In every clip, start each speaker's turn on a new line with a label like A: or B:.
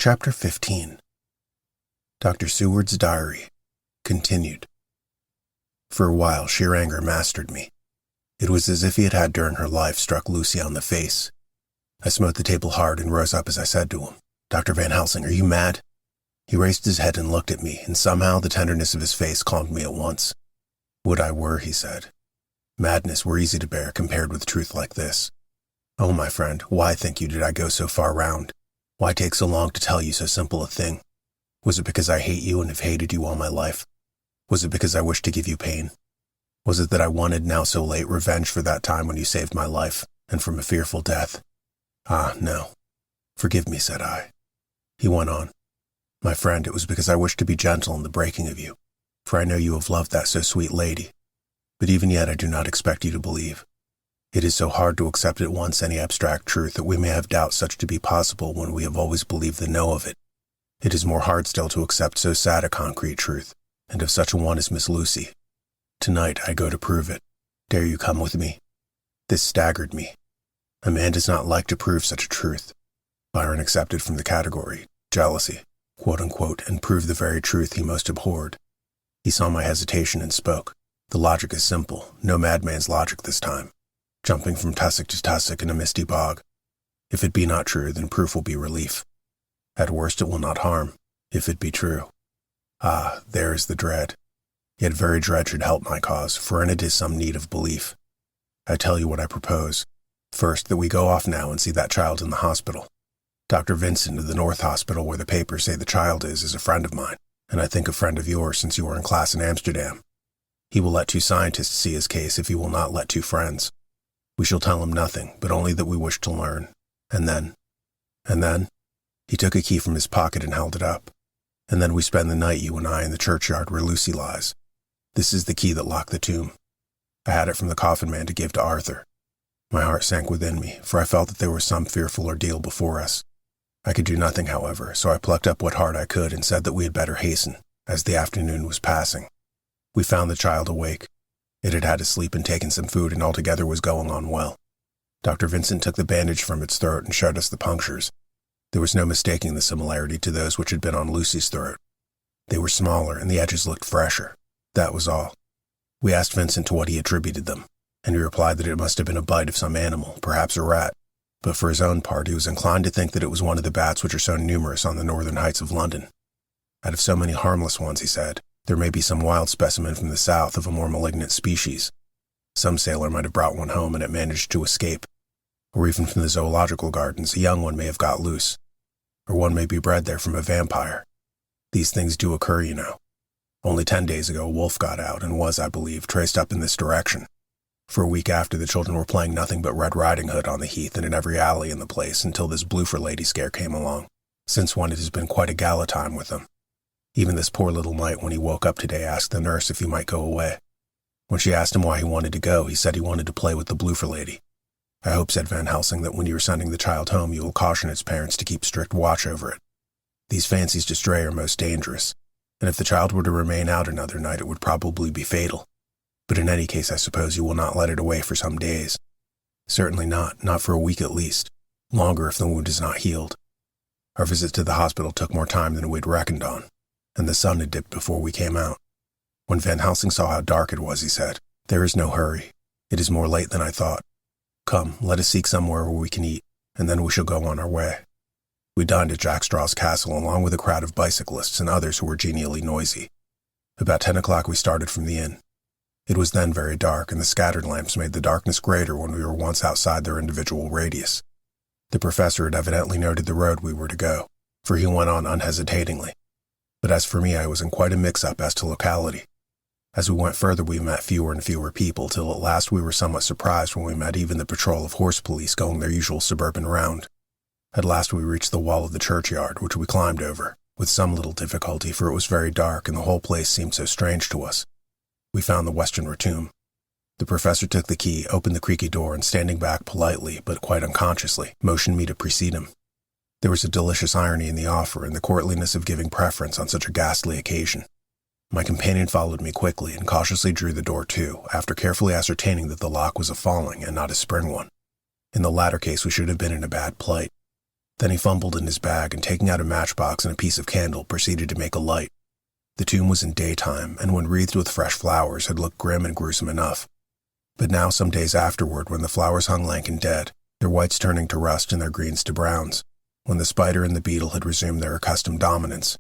A: Chapter 15. Dr. Seward's Diary. Continued. For a while, sheer anger mastered me. It was as if he had during her life struck Lucy on the face. I smote the table hard and rose up as I said to him, "Dr. Van Helsing, are you mad?" He raised his head and looked at me, and somehow the tenderness of his face calmed me at once. "Would I were," he said. "Madness were easy to bear compared with truth like this. Oh, my friend, why, think you, did I go so far round? Why take so long to tell you so simple a thing? Was it because I hate you and have hated you all my life? Was it because I wished to give you pain? Was it that I wanted, now so late, revenge for that time when you saved my life, and from a fearful death? Ah, no. Forgive me," said I. He went on. "My friend, it was because I wished to be gentle in the breaking of you, for I know you have loved that so sweet lady. But even yet I do not expect you to believe. It is so hard to accept at once any abstract truth that we may have doubts such to be possible when we have always believed the no of it. It is more hard still to accept so sad a concrete truth, and of such a one as Miss Lucy. Tonight I go to prove it. Dare you come with me?" This staggered me. A man does not like to prove such a truth. Byron accepted from the category, jealousy, quote-unquote, and proved the very truth he most abhorred. He saw my hesitation and spoke. The logic is simple, no madman's logic this time. Jumping from tussock to tussock in a misty bog. If it be not true, then proof will be relief. At worst it will not harm, if it be true. Ah, there is the dread. Yet very dread should help my cause, for in it is some need of belief. I tell you what I propose. First, that we go off now and see that child in the hospital. Dr. Vincent of the North Hospital, where the papers say the child is a friend of mine, and I think a friend of yours since you were in class in Amsterdam. He will let 2 scientists see his case if he will not let 2 friends. We shall tell him nothing, but only that we wish to learn. And then? He took a key from his pocket and held it up. And then we spend the night, you and I, in the churchyard where Lucy lies. This is the key that locked the tomb. I had it from the coffin man to give to Arthur. My heart sank within me, for I felt that there was some fearful ordeal before us. I could do nothing, however, so I plucked up what heart I could and said that we had better hasten, as the afternoon was passing. We found the child awake. It had had a sleep and taken some food and altogether was going on well. Dr. Vincent took the bandage from its throat and showed us the punctures. There was no mistaking the similarity to those which had been on Lucy's throat. They were smaller and the edges looked fresher. That was all. We asked Vincent to what he attributed them, and he replied that it must have been a bite of some animal, perhaps a rat, but for his own part he was inclined to think that it was one of the bats which are so numerous on the northern heights of London. Out of so many harmless ones, he said, there may be some wild specimen from the south of a more malignant species. Some sailor might have brought one home and it managed to escape. Or even from the zoological gardens, a young one may have got loose. Or one may be bred there from a vampire. These things do occur, you know. Only 10 days ago a wolf got out and was, I believe, traced up in this direction. For a week after, the children were playing nothing but Red Riding Hood on the heath and in every alley in the place until this Bloofer lady scare came along, since when it has been quite a gala time with them. Even this poor little mite, when he woke up today, asked the nurse if he might go away. When she asked him why he wanted to go, he said he wanted to play with the Bloofer lady. I hope, said Van Helsing, that when you are sending the child home you will caution its parents to keep strict watch over it. These fancies to stray are most dangerous, and if the child were to remain out another night it would probably be fatal. But in any case I suppose you will not let it away for some days. Certainly not for a week at least, longer if the wound is not healed. Our visit to the hospital took more time than we'd reckoned on, and the sun had dipped before we came out. When Van Helsing saw how dark it was, he said, "There is no hurry. It is more late than I thought. Come, let us seek somewhere where we can eat, and then we shall go on our way." We dined at Jack Straw's castle along with a crowd of bicyclists and others who were genially noisy. About 10 o'clock we started from the inn. It was then very dark, and the scattered lamps made the darkness greater when we were once outside their individual radius. The professor had evidently noted the road we were to go, for he went on unhesitatingly. But as for me, I was in quite a mix-up as to locality. As we went further we met fewer and fewer people, till at last we were somewhat surprised when we met even the patrol of horse police going their usual suburban round. At last we reached the wall of the churchyard, which we climbed over, with some little difficulty, for it was very dark and the whole place seemed so strange to us. We found the western tomb. The professor took the key, opened the creaky door, and standing back politely, but quite unconsciously, motioned me to precede him. There was a delicious irony in the offer and the courtliness of giving preference on such a ghastly occasion. My companion followed me quickly and cautiously drew the door to, after carefully ascertaining that the lock was a falling and not a spring one. In the latter case we should have been in a bad plight. Then he fumbled in his bag and, taking out a matchbox and a piece of candle, proceeded to make a light. The tomb was in daytime, and when wreathed with fresh flowers had looked grim and gruesome enough. But now, some days afterward, when the flowers hung lank and dead, their whites turning to rust and their greens to browns, when the spider and the beetle had resumed their accustomed dominance,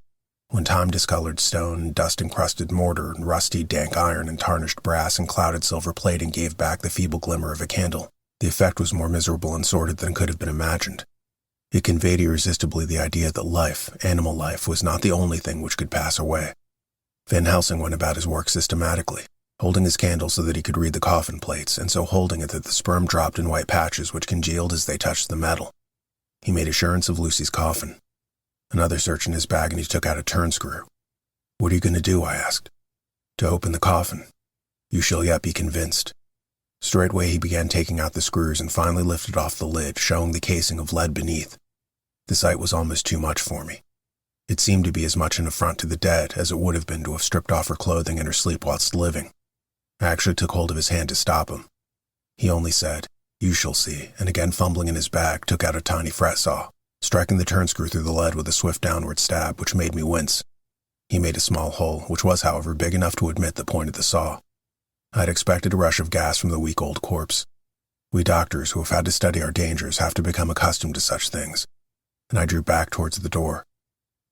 A: when time-discolored stone and dust-encrusted mortar and rusty, dank iron and tarnished brass and clouded silver plating gave back the feeble glimmer of a candle, the effect was more miserable and sordid than could have been imagined. It conveyed irresistibly the idea that life, animal life, was not the only thing which could pass away. Van Helsing went about his work systematically, holding his candle so that he could read the coffin plates, and so holding it that the sperm dropped in white patches which congealed as they touched the metal. He made assurance of Lucy's coffin. Another search in his bag, and he took out a turnscrew. "What are you going to do?" I asked. "To open the coffin. You shall yet be convinced." Straightway he began taking out the screws and finally lifted off the lid, showing the casing of lead beneath. The sight was almost too much for me. It seemed to be as much an affront to the dead as it would have been to have stripped off her clothing in her sleep whilst living. I actually took hold of his hand to stop him. He only said, "You shall see," and again fumbling in his bag, took out a tiny fret saw, striking the turnscrew through the lead with a swift downward stab, which made me wince. He made a small hole, which was, however, big enough to admit the point of the saw. I had expected a rush of gas from the weak old corpse. We doctors who have had to study our dangers have to become accustomed to such things, and I drew back towards the door.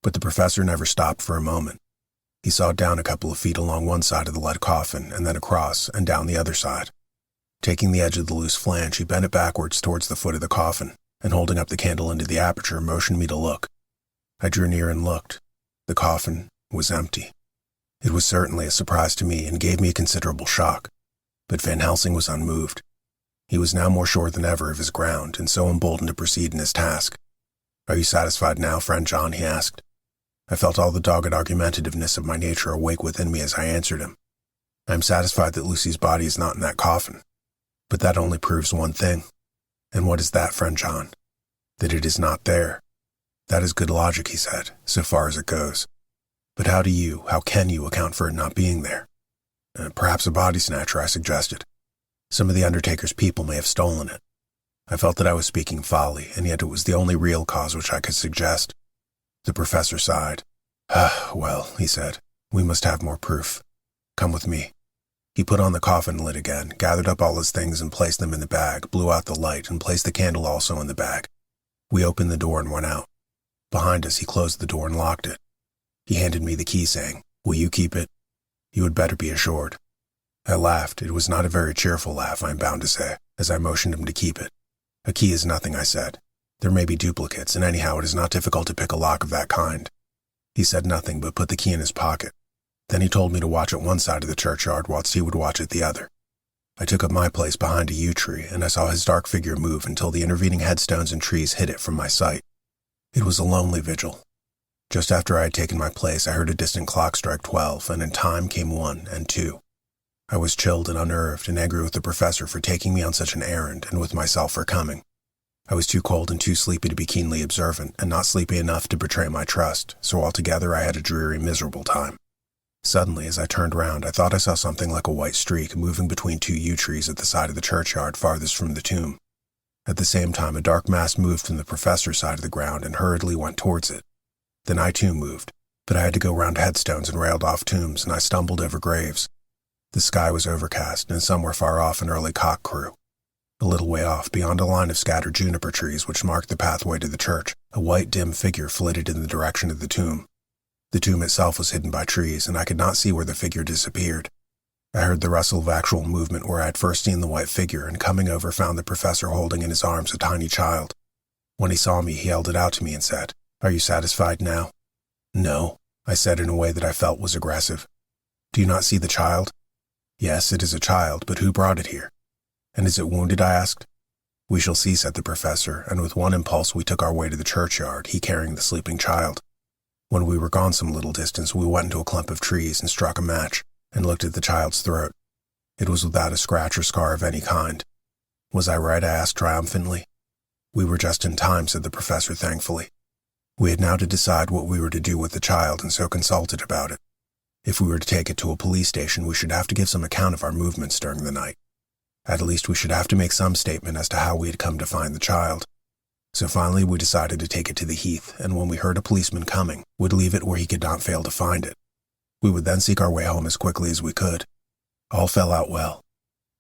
A: But the professor never stopped for a moment. He sawed down a couple of feet along one side of the lead coffin, and then across and down the other side. Taking the edge of the loose flange, he bent it backwards towards the foot of the coffin, and holding up the candle into the aperture, motioned me to look. I drew near and looked. The coffin was empty. It was certainly a surprise to me and gave me a considerable shock, but Van Helsing was unmoved. He was now more sure than ever of his ground, and so emboldened to proceed in his task. "Are you satisfied now, friend John?" he asked. I felt all the dogged argumentativeness of my nature awake within me as I answered him. "I am satisfied that Lucy's body is not in that coffin. But that only proves one thing." "And what is that, friend John?" "That it is not there." "That is good logic," he said, "so far as it goes. But how can you account for it not being there?" "Perhaps a body snatcher," I suggested. "Some of the undertaker's people may have stolen it." I felt that I was speaking folly, and yet it was the only real cause which I could suggest. The professor sighed. "Well," he said, "we must have more proof. Come with me." He put on the coffin lid again, gathered up all his things and placed them in the bag, blew out the light, and placed the candle also in the bag. We opened the door and went out. Behind us, he closed the door and locked it. He handed me the key, saying, "Will you keep it? You had better be assured." I laughed. It was not a very cheerful laugh, I am bound to say, as I motioned him to keep it. "A key is nothing," I said. "There may be duplicates, and anyhow it is not difficult to pick a lock of that kind." He said nothing, but put the key in his pocket. Then he told me to watch at one side of the churchyard whilst he would watch at the other. I took up my place behind a yew tree, and I saw his dark figure move until the intervening headstones and trees hid it from my sight. It was a lonely vigil. Just after I had taken my place, I heard a distant clock strike 12, and in time came 1 and 2. I was chilled and unnerved and angry with the professor for taking me on such an errand, and with myself for coming. I was too cold and too sleepy to be keenly observant, and not sleepy enough to betray my trust, so altogether I had a dreary, miserable time. Suddenly, as I turned round, I thought I saw something like a white streak moving between 2 yew trees at the side of the churchyard farthest from the tomb. At the same time, a dark mass moved from the professor's side of the ground and hurriedly went towards it. Then I too moved, but I had to go round headstones and railed-off tombs, and I stumbled over graves. The sky was overcast, and somewhere far off an early cock crew. A little way off, beyond a line of scattered juniper trees which marked the pathway to the church, a white dim figure flitted in the direction of the tomb. The tomb itself was hidden by trees, and I could not see where the figure disappeared. I heard the rustle of actual movement where I had first seen the white figure, and coming over found the professor holding in his arms a tiny child. When he saw me, he held it out to me and said, "Are you satisfied now?" "No," I said in a way that I felt was aggressive. "Do you not see the child?" "Yes, it is a child, but who brought it here?" "And is it wounded?" I asked. "We shall see," said the professor, and with one impulse we took our way to the churchyard, he carrying the sleeping child. When we were gone some little distance, we went into a clump of trees and struck a match, and looked at the child's throat. It was without a scratch or scar of any kind. "Was I right?" I asked triumphantly. "We were just in time," said the professor thankfully. We had now to decide what we were to do with the child, and so consulted about it. If we were to take it to a police station, we should have to give some account of our movements during the night. At least we should have to make some statement as to how we had come to find the child. So finally we decided to take it to the heath, and when we heard a policeman coming, would leave it where he could not fail to find it. We would then seek our way home as quickly as we could. All fell out well.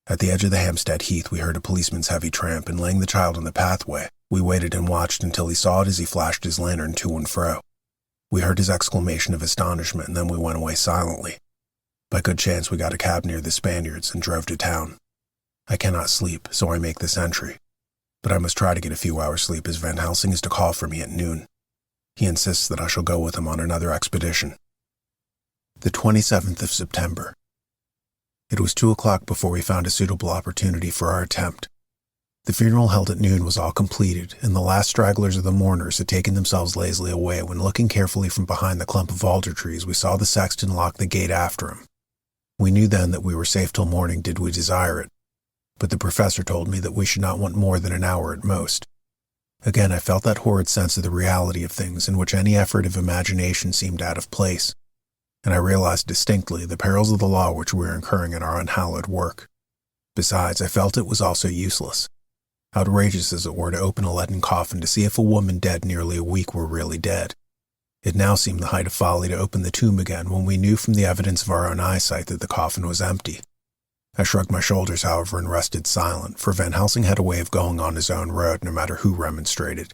A: At the edge of the Hampstead Heath we heard a policeman's heavy tramp, and laying the child on the pathway, we waited and watched until he saw it as he flashed his lantern to and fro. We heard his exclamation of astonishment, and then we went away silently. By good chance we got a cab near the Spaniards and drove to town. I cannot sleep, so I make this entry. But I must try to get a few hours' sleep, as Van Helsing is to call for me at noon. He insists that I shall go with him on another expedition. The 27th of September. It was 2 o'clock before we found a suitable opportunity for our attempt. The funeral held at noon was all completed, and the last stragglers of the mourners had taken themselves lazily away when, looking carefully from behind the clump of alder trees, we saw the sexton lock the gate after him. We knew then that we were safe till morning did we desire it, but the professor told me that we should not want more than an hour at most. Again I felt that horrid sense of the reality of things in which any effort of imagination seemed out of place, and I realized distinctly the perils of the law which we were incurring in our unhallowed work. Besides, I felt it was also useless. Outrageous as it were to open a leaden coffin to see if a woman dead nearly a week were really dead. It now seemed the height of folly to open the tomb again when we knew from the evidence of our own eyesight that the coffin was empty. I shrugged my shoulders, however, and rested silent, for Van Helsing had a way of going on his own road no matter who remonstrated.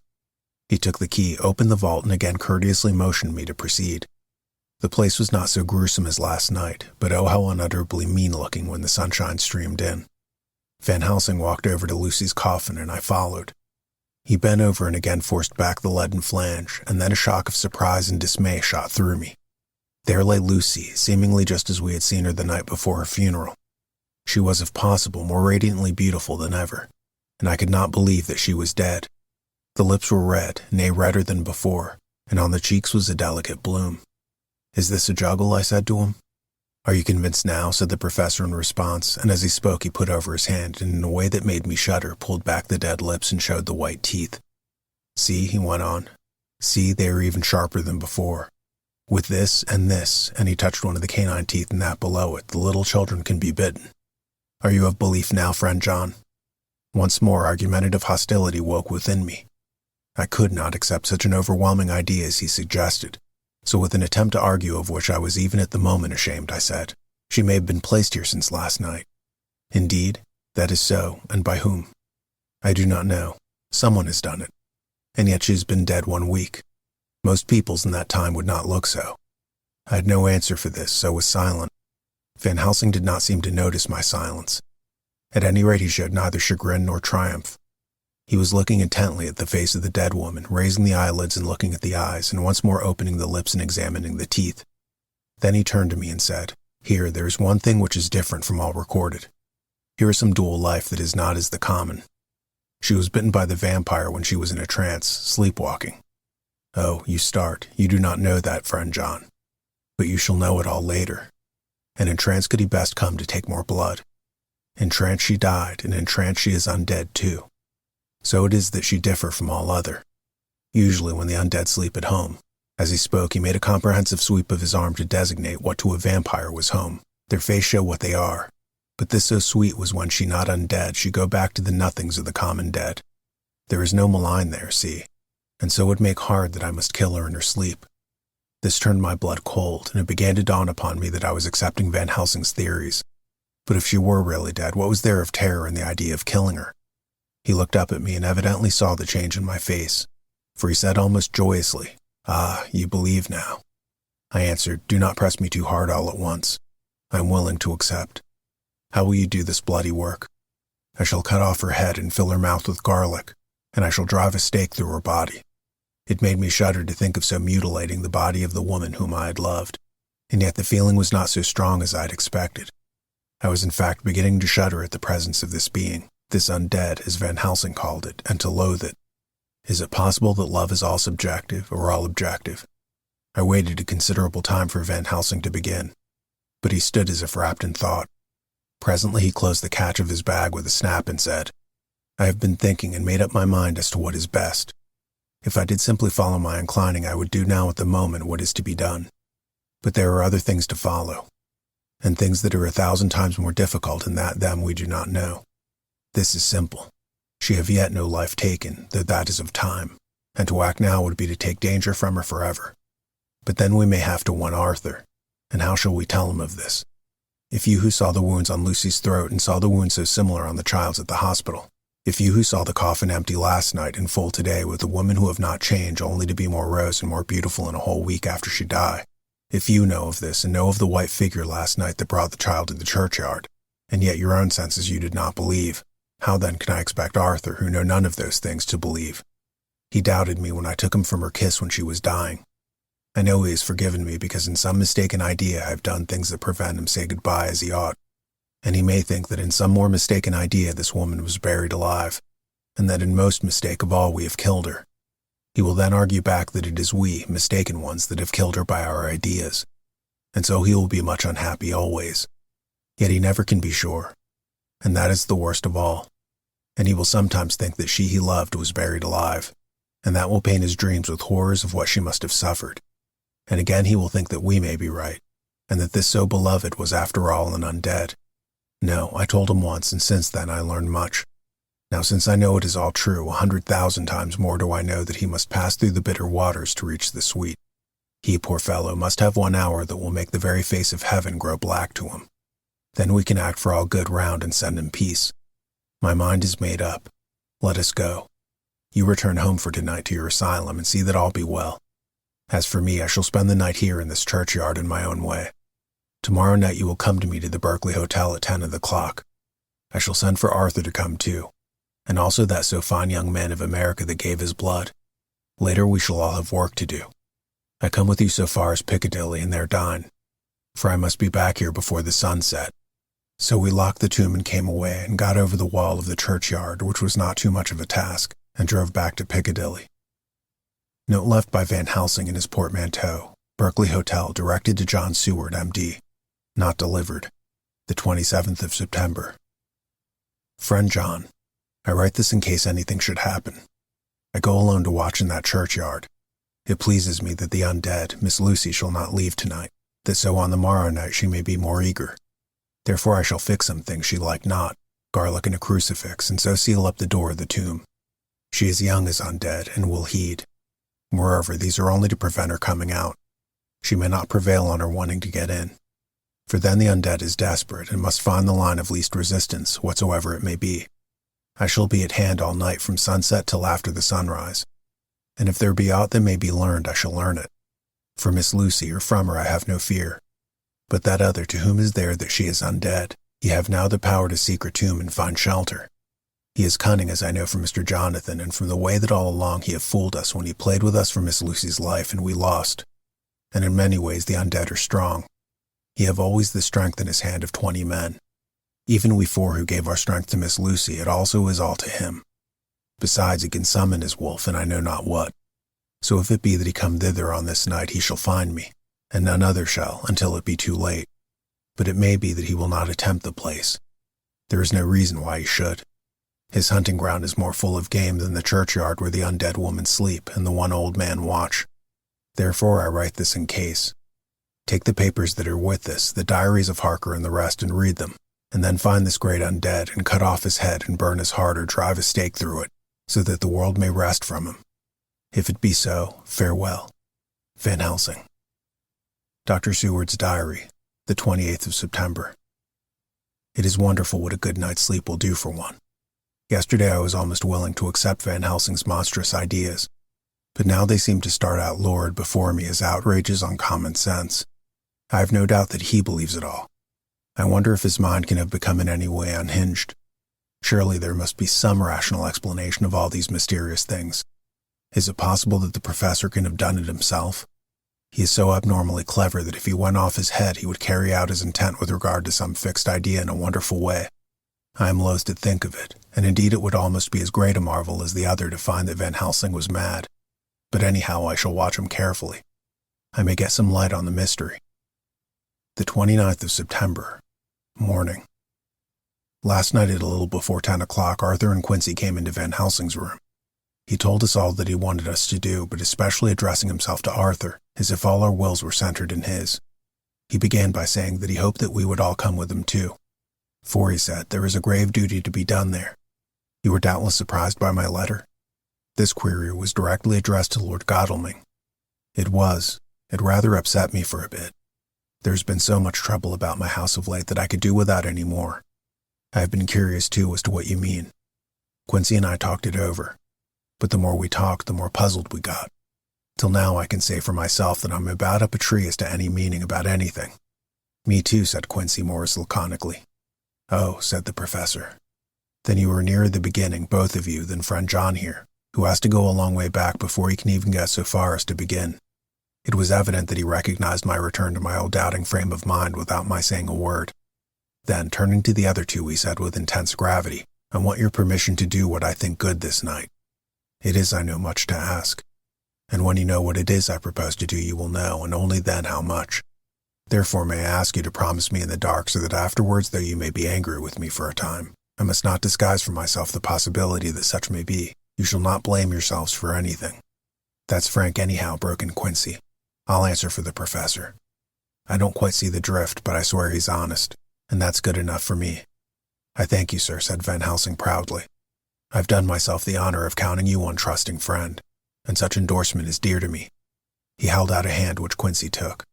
A: He took the key, opened the vault, and again courteously motioned me to proceed. The place was not so gruesome as last night, but oh how unutterably mean-looking when the sunshine streamed in. Van Helsing walked over to Lucy's coffin, and I followed. He bent over and again forced back the leaden flange, and then a shock of surprise and dismay shot through me. There lay Lucy, seemingly just as we had seen her the night before her funeral. She was, if possible, more radiantly beautiful than ever, and I could not believe that she was dead. The lips were red, nay, redder than before, and on the cheeks was a delicate bloom. "Is this a juggle?" I said to him. "Are you convinced now?" said the professor in response, and as he spoke he put over his hand and in a way that made me shudder pulled back the dead lips and showed the white teeth. "See," he went on. "See, they are even sharper than before. With this, and he touched one of the canine teeth and that below it, the little children can be bitten. Are you of belief now, friend John?" Once more argumentative hostility woke within me. I could not accept such an overwhelming idea as he suggested, so with an attempt to argue of which I was even at the moment ashamed, I said, "She may have been placed here since last night." "Indeed, that is so, and by whom?" "I do not know. Someone has done it. And yet she has been dead 1 week. Most peoples in that time would not look so." I had no answer for this, so was silent. Van Helsing did not seem to notice my silence. At any rate, he showed neither chagrin nor triumph. He was looking intently at the face of the dead woman, raising the eyelids and looking at the eyes, and once more opening the lips and examining the teeth. Then he turned to me and said, "Here, there is one thing which is different from all recorded. Here is some dual life that is not as the common. She was bitten by the vampire when she was in a trance, sleepwalking. Oh, you start. You do not know that, friend John. But you shall know it all later. And in trance could he best come to take more blood. In trance she died, and in trance she is undead too. So it is that she differ from all other. Usually when the undead sleep at home." As he spoke, he made a comprehensive sweep of his arm to designate what to a vampire was home. Their face show what they are. But this so sweet was when she not undead, she go back to the nothings of the common dead. There is no malign there, see, and so it would make hard that I must kill her in her sleep. This turned my blood cold, and it began to dawn upon me that I was accepting Van Helsing's theories. But if she were really dead, what was there of terror in the idea of killing her? He looked up at me and evidently saw the change in my face, for he said almost joyously, "Ah, you believe now." I answered, "Do not press me too hard all at once. I am willing to accept. How will you do this bloody work?" "I shall cut off her head and fill her mouth with garlic, and I shall drive a stake through her body." It made me shudder to think of so mutilating the body of the woman whom I had loved, and yet the feeling was not so strong as I had expected. I was in fact beginning to shudder at the presence of this being, this undead, as Van Helsing called it, and to loathe it. Is it possible that love is all subjective, or all objective? I waited a considerable time for Van Helsing to begin, but he stood as if wrapped in thought. Presently he closed the catch of his bag with a snap and said, "I have been thinking and made up my mind as to what is best. If I did simply follow my inclining, I would do now at the moment what is to be done. But there are other things to follow, and things that are 1,000 times more difficult, and that them we do not know. This is simple. She have yet no life taken, though that is of time, and to act now would be to take danger from her forever. But then we may have to warn Arthur, and how shall we tell him of this? If you who saw the wounds on Lucy's throat and saw the wounds so similar on the child's at the hospital, if you who saw the coffin empty last night and full today with the women who have not changed only to be more rose and more beautiful in a whole week after she died, if you know of this and know of the white figure last night that brought the child to the churchyard, and yet your own senses you did not believe, how then can I expect Arthur, who know none of those things, to believe? He doubted me when I took him from her kiss when she was dying. I know he has forgiven me because in some mistaken idea I have done things that prevent him say goodbye as he ought, and he may think that in some more mistaken idea this woman was buried alive, and that in most mistake of all we have killed her. He will then argue back that it is we, mistaken ones, that have killed her by our ideas, and so he will be much unhappy always. Yet he never can be sure, and that is the worst of all, and he will sometimes think that she he loved was buried alive, and that will paint his dreams with horrors of what she must have suffered, and again he will think that we may be right, and that this so beloved was after all an undead. No, I told him once, and since then I learned much. Now since I know it is all true, 100,000 times more do I know that he must pass through the bitter waters to reach the sweet. He, poor fellow, must have 1 hour that will make the very face of heaven grow black to him. Then we can act for all good round and send him peace. My mind is made up. Let us go. You return home for tonight to your asylum and see that all be well. As for me, I shall spend the night here in this churchyard in my own way. Tomorrow night you will come to me to the Berkeley Hotel at 10 of the clock. I shall send for Arthur to come too, and also that so fine young man of America that gave his blood. Later we shall all have work to do. I come with you so far as Piccadilly and there dine, for I must be back here before the sun set. So we locked the tomb and came away and got over the wall of the churchyard, which was not too much of a task, and drove back to Piccadilly. Note left by Van Helsing in his portmanteau. Berkeley Hotel, directed to John Seward, M.D. Not delivered. The 27th of September. Friend John, I write this in case anything should happen. I go alone to watch in that churchyard. It pleases me that the undead, Miss Lucy, shall not leave tonight, that so on the morrow night she may be more eager. Therefore I shall fix some things she liked not, garlic and a crucifix, and so seal up the door of the tomb. She is young as undead, and will heed. Moreover, these are only to prevent her coming out. She may not prevail on her wanting to get in. For then the undead is desperate, and must find the line of least resistance, whatsoever it may be. I shall be at hand all night from sunset till after the sunrise. And if there be aught that may be learned, I shall learn it. For Miss Lucy, or from her, I have no fear. But that other to whom is there that she is undead, ye have now the power to seek her tomb and find shelter. He is cunning, as I know from Mr. Jonathan, and from the way that all along he have fooled us when he played with us for Miss Lucy's life, and we lost. And in many ways the undead are strong. He have always the strength in his hand of 20 men. Even we 4 who gave our strength to Miss Lucy, it also is all to him. Besides, he can summon his wolf, and I know not what. So if it be that he come thither on this night, he shall find me, and none other shall, until it be too late. But it may be that he will not attempt the place. There is no reason why he should. His hunting ground is more full of game than the churchyard where the undead woman sleep and the one old man watch. Therefore I write this in case. Take the papers that are with this, the diaries of Harker and the rest, and read them, and then find this great undead, and cut off his head and burn his heart or drive a stake through it, so that the world may rest from him. If it be so, farewell. Van Helsing. Dr. Seward's Diary, the 28th of September. It is wonderful what a good night's sleep will do for one. Yesterday I was almost willing to accept Van Helsing's monstrous ideas, but now they seem to start out lurid before me as outrages on common sense. I have no doubt that he believes it all. I wonder if his mind can have become in any way unhinged. Surely there must be some rational explanation of all these mysterious things. Is it possible that the professor can have done it himself? He is so abnormally clever that if he went off his head he would carry out his intent with regard to some fixed idea in a wonderful way. I am loath to think of it, and indeed it would almost be as great a marvel as the other to find that Van Helsing was mad. But anyhow I shall watch him carefully. I may get some light on the mystery. The 29th of September. Morning. Last night at a little before 10 o'clock, Arthur and Quincy came into Van Helsing's room. He told us all that he wanted us to do, but especially addressing himself to Arthur, as if all our wills were centered in his. He began by saying that he hoped that we would all come with him too. For, he said, there is a grave duty to be done there. You were doubtless surprised by my letter? This query was directly addressed to Lord Godalming. It was. It rather upset me for a bit. There's been so much trouble about my house of late that I could do without any more. I have been curious, too, as to what you mean. Quincy and I talked it over, but the more we talked, the more puzzled we got. Till now I can say for myself that I'm about up a tree as to any meaning about anything. Me too, said Quincy Morris laconically. Oh, said the professor. Then you were nearer the beginning, both of you, than friend John here, who has to go a long way back before he can even get so far as to begin. It was evident that he recognized my return to my old doubting frame of mind without my saying a word. Then, turning to the other two, he said with intense gravity, I want your permission to do what I think good this night. It is, I know, much to ask. And when you know what it is I propose to do, you will know, and only then how much. Therefore may I ask you to promise me in the dark so that afterwards, though you may be angry with me for a time, I must not disguise from myself the possibility that such may be. You shall not blame yourselves for anything. That's frank anyhow, broke in Quincy. I'll answer for the professor. I don't quite see the drift, but I swear he's honest, and that's good enough for me. I thank you, sir, said Van Helsing proudly. I've done myself the honor of counting you one trusting friend, and such endorsement is dear to me. He held out a hand which Quincy took.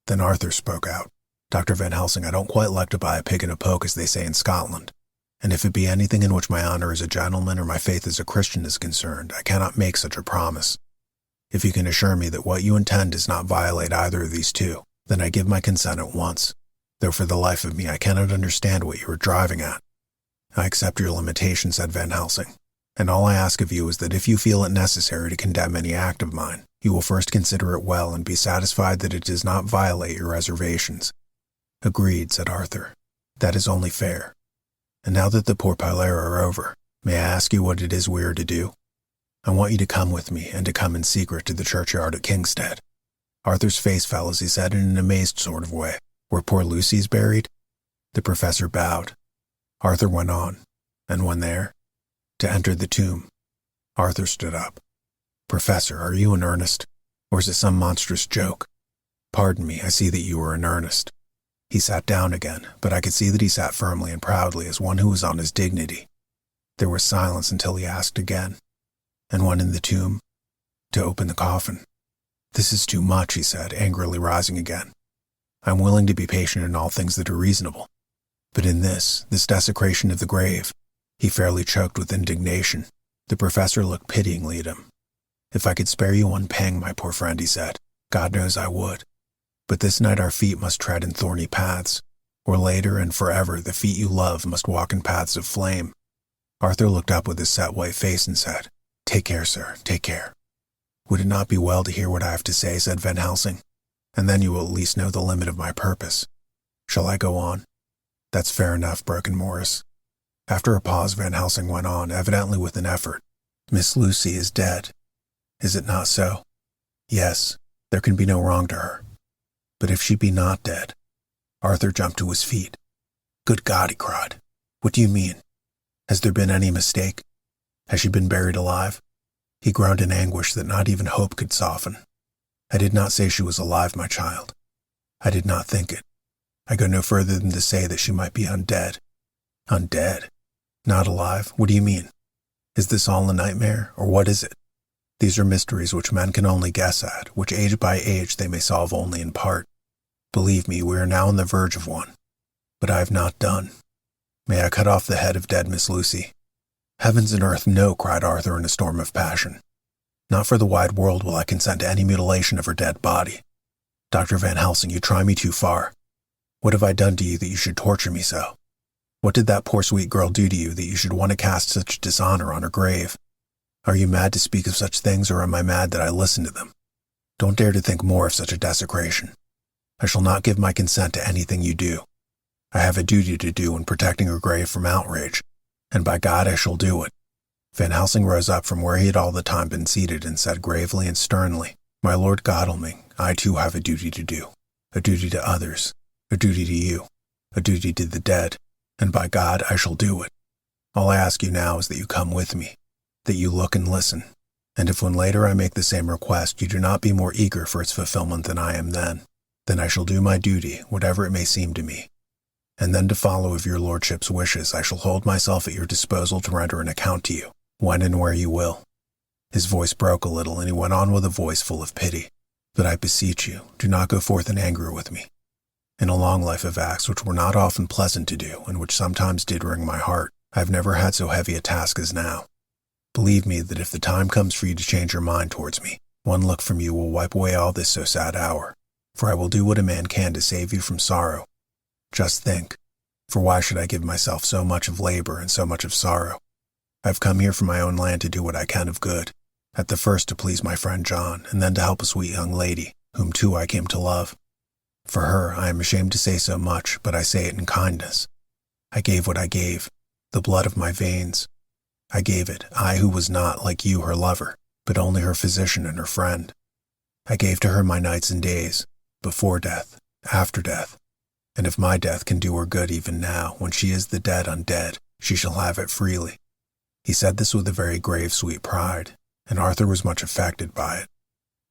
A: Then Arthur spoke out. Dr. Van Helsing, I don't quite like to buy a pig in a poke, as they say in Scotland, and if it be anything in which my honor as a gentleman or my faith as a Christian is concerned, I cannot make such a promise. If you can assure me that what you intend does not violate either of these two, then I give my consent at once, though for the life of me I cannot understand what you are driving at. I accept your limitation, said Van Helsing, and all I ask of you is that if you feel it necessary to condemn any act of mine, you will first consider it well and be satisfied that it does not violate your reservations. Agreed, said Arthur. That is only fair. And now that the pourparlers are over, may I ask you what it is we are to do? I want you to come with me, and to come in secret to the churchyard at Kingstead. Arthur's face fell as he said in an amazed sort of way, Where poor Lucy's buried? The professor bowed. Arthur went on, and when there, to enter the tomb. Arthur stood up. Professor, are you in earnest? Or is it some monstrous joke? Pardon me, I see that you are in earnest. He sat down again, but I could see that he sat firmly and proudly as one who was on his dignity. There was silence until he asked again, and when in the tomb, to open the coffin. This is too much, he said, angrily rising again. I am willing to be patient in all things that are reasonable. But in this desecration of the grave, he fairly choked with indignation. The professor looked pityingly at him. If I could spare you one pang, my poor friend, he said, God knows I would. But this night our feet must tread in thorny paths, or later and forever the feet you love must walk in paths of flame. Arthur looked up with his set white face and said, Take care, sir, take care. Would it not be well to hear what I have to say, said Van Helsing, and then you will at least know the limit of my purpose. Shall I go on? That's fair enough, broke in Morris. After a pause, Van Helsing went on, evidently with an effort. Miss Lucy is dead. Is it not so? Yes, there can be no wrong to her. But if she be not dead? Arthur jumped to his feet. Good God, he cried. What do you mean? Has there been any mistake? Has she been buried alive? He groaned in anguish that not even hope could soften. I did not say she was alive, my child. I did not think it. I go no further than to say that she might be undead. Undead? Not alive? What do you mean? Is this all a nightmare, or what is it? These are mysteries which men can only guess at, which age by age they may solve only in part. Believe me, we are now on the verge of one. But I have not done. May I cut off the head of dead Miss Lucy? Heavens and earth, no, cried Arthur in a storm of passion. Not for the wide world will I consent to any mutilation of her dead body. Dr. Van Helsing, you try me too far. What have I done to you that you should torture me so? What did that poor sweet girl do to you that you should want to cast such dishonor on her grave? Are you mad to speak of such things, or am I mad that I listen to them? Don't dare to think more of such a desecration. I shall not give my consent to anything you do. I have a duty to do in protecting her grave from outrage, and by God I shall do it. Van Helsing rose up from where he had all the time been seated and said gravely and sternly, My Lord Godalming, I too have a duty to do, a duty to others, a duty to you, a duty to the dead, and by God I shall do it. All I ask you now is that you come with me, that you look and listen, and if when later I make the same request you do not be more eager for its fulfillment than I am then I shall do my duty, whatever it may seem to me. and then to follow of your lordship's wishes, I shall hold myself at your disposal to render an account to you, when and where you will." His voice broke a little, and he went on with a voice full of pity. "But I beseech you, do not go forth in anger with me. In a long life of acts which were not often pleasant to do, and which sometimes did wring my heart, I have never had so heavy a task as now. Believe me that if the time comes for you to change your mind towards me, one look from you will wipe away all this so sad hour, for I will do what a man can to save you from sorrow. Just think, for why should I give myself so much of labor and so much of sorrow? I have come here from my own land to do what I can of good, at the first to please my friend John, and then to help a sweet young lady, whom too I came to love. For her, I am ashamed to say so much, but I say it in kindness. I gave what I gave, the blood of my veins. I gave it, I who was not, like you, her lover, but only her physician and her friend. I gave to her my nights and days, before death, after death, and if my death can do her good even now, when she is the dead undead, she shall have it freely." He said this with a very grave, sweet pride, and Arthur was much affected by it.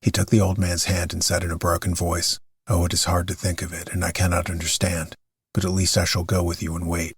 A: He took the old man's hand and said in a broken voice, "Oh, it is hard to think of it, and I cannot understand, but at least I shall go with you and wait.